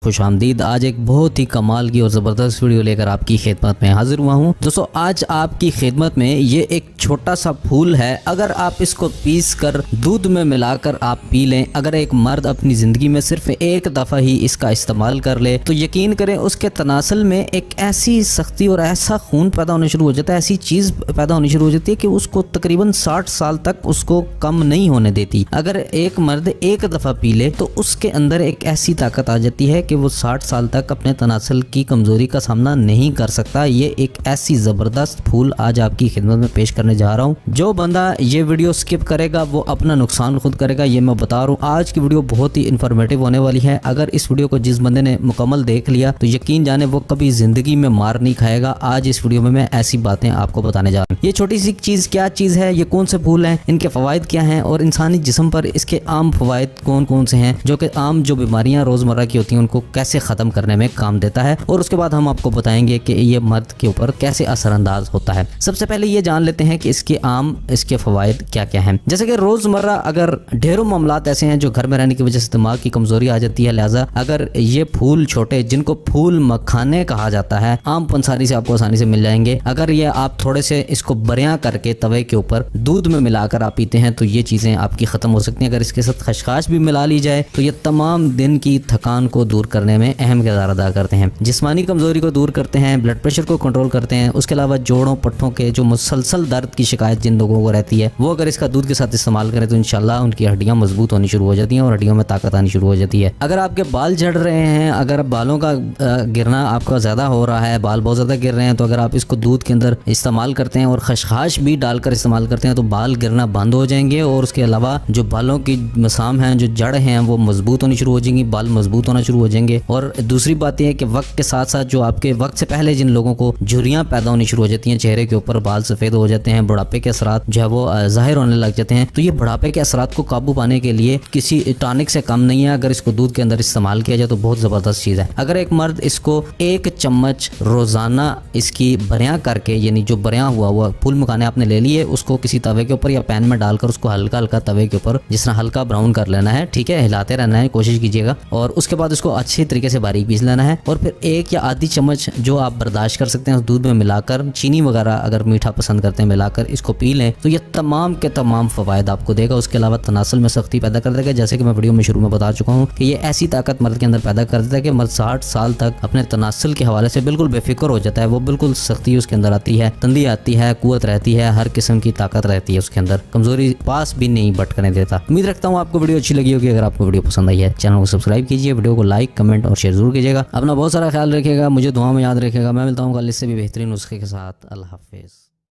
خوش آمدید۔ آج ایک بہت ہی کمال کی اور زبردست ویڈیو لے کر آپ کی خدمت میں حاضر ہوا ہوں۔ دوستو آج آپ کی خدمت میں یہ ایک چھوٹا سا پھول ہے، اگر آپ اس کو پیس کر دودھ میں ملا کر آپ پی لیں، اگر ایک مرد اپنی زندگی میں صرف ایک دفعہ ہی اس کا استعمال کر لے تو یقین کریں اس کے تناسل میں ایک ایسی سختی اور ایسا خون پیدا ہونا شروع ہو جاتا ہے، ایسی چیز پیدا ہونی شروع ہو جاتی ہے کہ اس کو تقریباً 60 سال تک اس کو کم نہیں ہونے دیتی۔ اگر ایک مرد ایک دفعہ پی لے تو اس کے اندر ایک ایسی طاقت آ جاتی ہے کہ وہ 60 سال تک اپنے تناسل کی کمزوری کا سامنا نہیں کر سکتا۔ یہ ایک ایسی زبردست پھول آج آپ کی خدمت میں پیش کرنے جا رہا ہوں۔ جو بندہ یہ ویڈیو سکپ کرے گا وہ اپنا نقصان خود کرے گا، یہ میں بتا رہا ہوں۔ آج کی ویڈیو بہت ہی انفارمیٹیو ہونے والی ہے، اگر اس ویڈیو کو جس بندے نے مکمل دیکھ لیا تو یقین جانے وہ کبھی زندگی میں مار نہیں کھائے گا۔ آج اس ویڈیو میں ایسی باتیں آپ کو بتانے جا رہا ہوں۔ یہ چھوٹی سی چیز کیا چیز ہے، یہ کون سے پھول ہیں، ان کے فوائد کیا ہیں اور انسانی جسم پر اس کے عام فوائد کون کون سے ہیں، جو کہ عام جو بیماریاں روزمرہ کی ہوتی ہیں ان کو کیسے ختم کرنے میں کام دیتا ہے، اور اس کے بعد ہم آپ کو بتائیں گے کہ یہ مرد کے اوپر کیسے اثر انداز ہوتا ہے۔ سب سے پہلے یہ جان لیتے ہیں کہ اس کے فوائد کیا کیا ہیں۔ جیسے کہ روزمرہ اگر ڈھیروں معاملات ایسے ہیں جو گھر میں رہنے کی وجہ سے دماغ کی کمزوری آ جاتی ہے، لہٰذا اگر یہ پھول چھوٹے جن کو پھول مکھانے کہا جاتا ہے عام پنساری سے آپ کو آسانی سے مل جائیں گے، اگر یہ آپ تھوڑے سے اس کو بریاں کر کے توے کے اوپر دودھ میں ملا کر آپ پیتے ہیں تو یہ چیزیں آپ کی ختم ہو سکتی ہیں۔ اگر اس کے ساتھ خشخاش بھی ملا لی جائے تو یہ تمام دن کی تھکان کو دور کرنے میں اہم کردار ادا کرتے ہیں، جسمانی کمزوری کو دور کرتے ہیں، بلڈ پریشر کو کنٹرول کرتے ہیں۔ اس کے علاوہ جوڑوں پٹھوں کے جو مسلسل درد کی شکایت جن لوگوں کو رہتی ہے وہ اگر اس کا دودھ کے ساتھ استعمال کریں تو انشاءاللہ ان کی ہڈیاں مضبوط ہونی شروع ہو جاتی ہیں اور ہڈیوں میں طاقت آنی شروع ہو جاتی ہے۔ اگر آپ کے بال جھڑ رہے ہیں، اگر بالوں کا گرنا آپ کا زیادہ ہو رہا ہے، بال بہت زیادہ گر رہے ہیں، تو اگر آپ اس کو دودھ کے اندر استعمال کرتے ہیں اور خشخاش بھی ڈال کر استعمال کرتے ہیں تو بال گرنا بند ہو جائیں گے، اور اس کے علاوہ جو بالوں کی مسام ہیں، جو جڑ ہیں، وہ مضبوط ہونی شروع ہو جائیں گی، بال مضبوط ہونا شروع ہو جائیں گے۔ اور دوسری بات یہ ہے کہ وقت کے ساتھ ساتھ جو آپ کے وقت سے پہلے جن لوگوں کو جھریاں پیدا ہونی شروع ہو جاتی ہیں، چہرے کے اوپر بال سفید ہو جاتے ہیں، بڑھاپے کے اثرات جو ہے وہ ظاہر ہونے لگ جاتے ہیں، تو یہ بڑھاپے کے اثرات کو قابو پانے کے لیے کسی ٹانک سے کم نہیں ہے۔ اگر اس کو دودھ کے اندر استعمال کیا جائے تو بہت زبردست چیز ہے۔ اگر ایک مرد اس کو 1 چمچ روزانہ اس کی بریاں کر کے، یعنی جو بریاں ہوا پھول مکھانے آپ نے لے لیے، اس کو کسی توے کے اوپر یا پین میں ڈال کر اس کو ہلکا ہلکا توے کے اوپر جس طرح ہلکا براؤن کر لینا ہے، ٹھیک ہے، ہلاتے رہنا ہے، کوشش کیجیے گا، اور اس کے بعد اس کو اچھی طریقے سے باریک پیس لینا ہے، اور پھر 1 یا آدھی چمچ جو آپ برداشت کر سکتے ہیں اس دودھ میں ملا کر، چینی وغیرہ اگر میٹھا پسند کرتے ہیں ملا کر اس کو پی لیں تو یہ تمام کے تمام فوائد آپ کو دے گا۔ اس کے علاوہ تناسل میں سختی پیدا کر دے گا، جیسے کہ میں ویڈیو میں شروع میں بتا چکا ہوں کہ یہ ایسی طاقت مرد کے اندر پیدا کر دیتا ہے کہ مرد 60 سال تک اپنے تناسل کے حوالے سے بالکل بے فکر ہو جاتا ہے، وہ بالکل سختی اس کے اندر آتی ہے، تندی آتی ہے، قوت رہتی ہے، ہر قسم کی طاقت رہتی ہے اس کے اندر، کمزوری پاس بھی نہیں بھٹکنے دیتا۔ امید رکھتا ہوں آپ کو ویڈیو اچھی لگی ہوگی۔ اگر آپ کو ویڈیو پسند آئی ہے چینل کو سبسکرائب کیجیے، ویڈیو کو لائک کمنٹ اور شیئر ضرور کیجیے گا۔ اپنا بہت سارا خیال رکھیے گا، مجھے دعا میں یاد رکھے گا۔ میں ملتا ہوں کل اس سے بھی بہترین نسخے کے ساتھ۔ اللہ حافظ۔